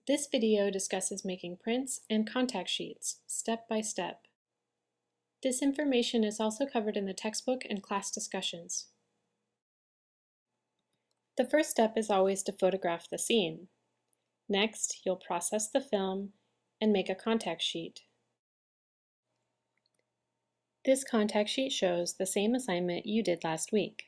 This video discusses making prints and contact sheets, step by step. This information is also covered in the textbook and class discussions. The first step is always to photograph the scene. Next, you'll process the film and make a contact sheet. This contact sheet shows the same assignment you did last week.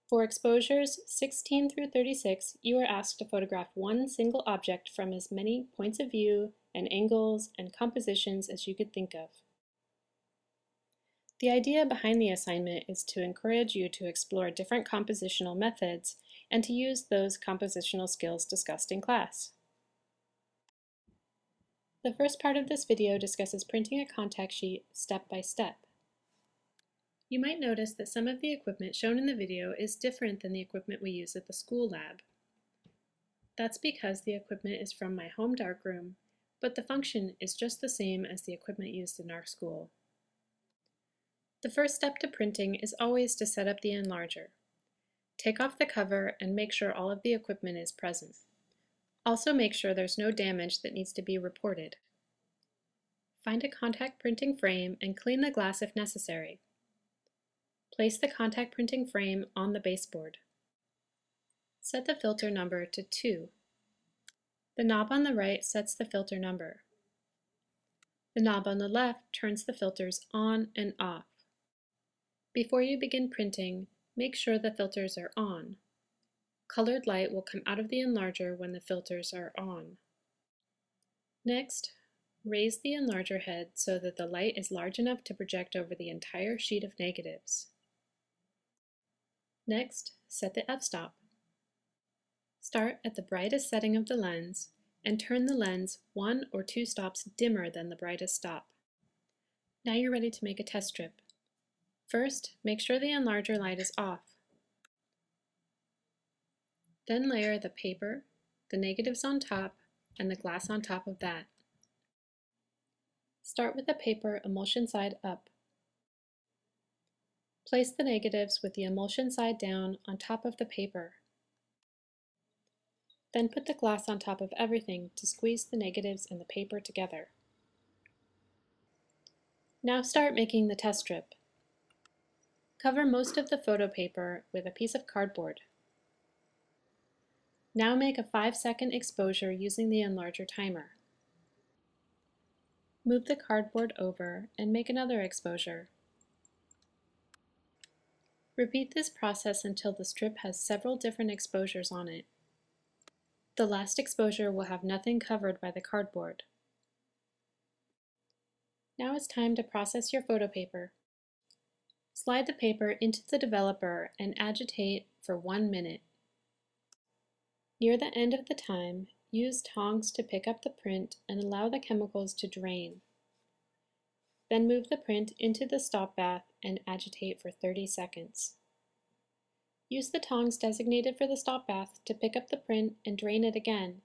For exposures 16 through 36, you are asked to photograph one single object from as many points of view and angles and compositions as you could think of. The idea behind the assignment is to encourage you to explore different compositional methods and to use those compositional skills discussed in class. The first part of this video discusses printing a contact sheet step by step. You might notice that some of the equipment shown in the video is different than the equipment we use at the school lab. That's because the equipment is from my home darkroom, but the function is just the same as the equipment used in our school. The first step to printing is always to set up the enlarger. Take off the cover and make sure all of the equipment is present. Also make sure there's no damage that needs to be reported. Find a contact printing frame and clean the glass if necessary. Place the contact printing frame on the baseboard. Set the filter number to 2. The knob on the right sets the filter number. The knob on the left turns the filters on and off. Before you begin printing, make sure the filters are on. Colored light will come out of the enlarger when the filters are on. Next, raise the enlarger head so that the light is large enough to project over the entire sheet of negatives. Next, set the f-stop. Start at the brightest setting of the lens and turn the lens 1 or 2 stops dimmer than the brightest stop. Now you're ready to make a test strip. First, make sure the enlarger light is off. Then layer the paper, the negatives on top, and the glass on top of that. Start with the paper emulsion side up. Place the negatives with the emulsion side down on top of the paper. Then put the glass on top of everything to squeeze the negatives and the paper together. Now start making the test strip. Cover most of the photo paper with a piece of cardboard. Now make a 5-second exposure using the enlarger timer. Move the cardboard over and make another exposure. Repeat this process until the strip has several different exposures on it. The last exposure will have nothing covered by the cardboard. Now it's time to process your photo paper. Slide the paper into the developer and agitate for 1 minute. Near the end of the time, use tongs to pick up the print and allow the chemicals to drain. Then move the print into the stop bath and agitate for 30 seconds. Use the tongs designated for the stop bath to pick up the print and drain it again,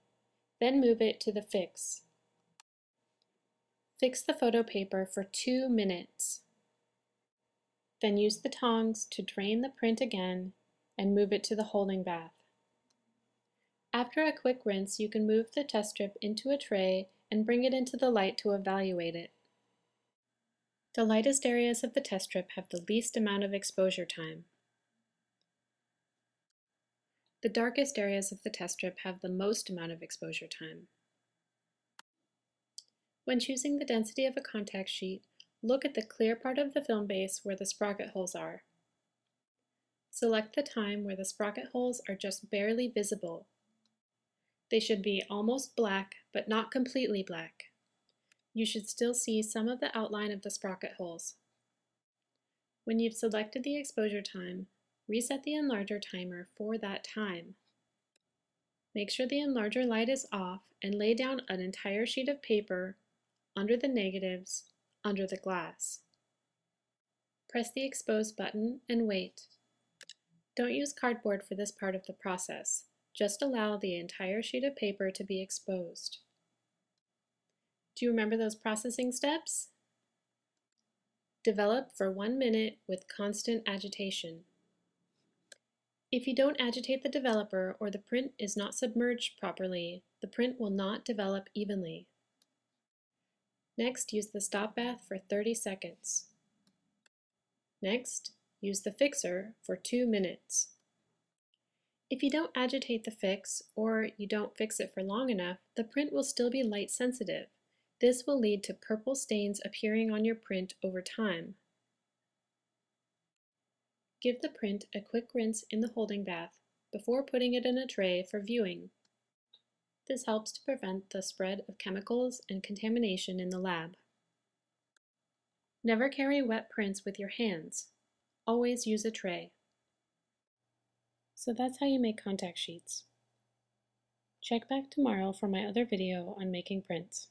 then move it to the fix. Fix the photo paper for 2 minutes. Then use the tongs to drain the print again and move it to the holding bath. After a quick rinse, you can move the test strip into a tray and bring it into the light to evaluate it. The lightest areas of the test strip have the least amount of exposure time. The darkest areas of the test strip have the most amount of exposure time. When choosing the density of a contact sheet, look at the clear part of the film base where the sprocket holes are. Select the time where the sprocket holes are just barely visible. They should be almost black, but not completely black. You should still see some of the outline of the sprocket holes. When you've selected the exposure time, reset the enlarger timer for that time. Make sure the enlarger light is off and lay down an entire sheet of paper under the negatives, under the glass. Press the expose button and wait. Don't use cardboard for this part of the process. Just allow the entire sheet of paper to be exposed. Do you remember those processing steps? Develop for 1 minute with constant agitation. If you don't agitate the developer or the print is not submerged properly, the print will not develop evenly. Next, use the stop bath for 30 seconds. Next, use the fixer for 2 minutes. If you don't agitate the fix, or you don't fix it for long enough, the print will still be light sensitive. This will lead to purple stains appearing on your print over time. Give the print a quick rinse in the holding bath before putting it in a tray for viewing. This helps to prevent the spread of chemicals and contamination in the lab. Never carry wet prints with your hands. Always use a tray. So that's how you make contact sheets. Check back tomorrow for my other video on making prints.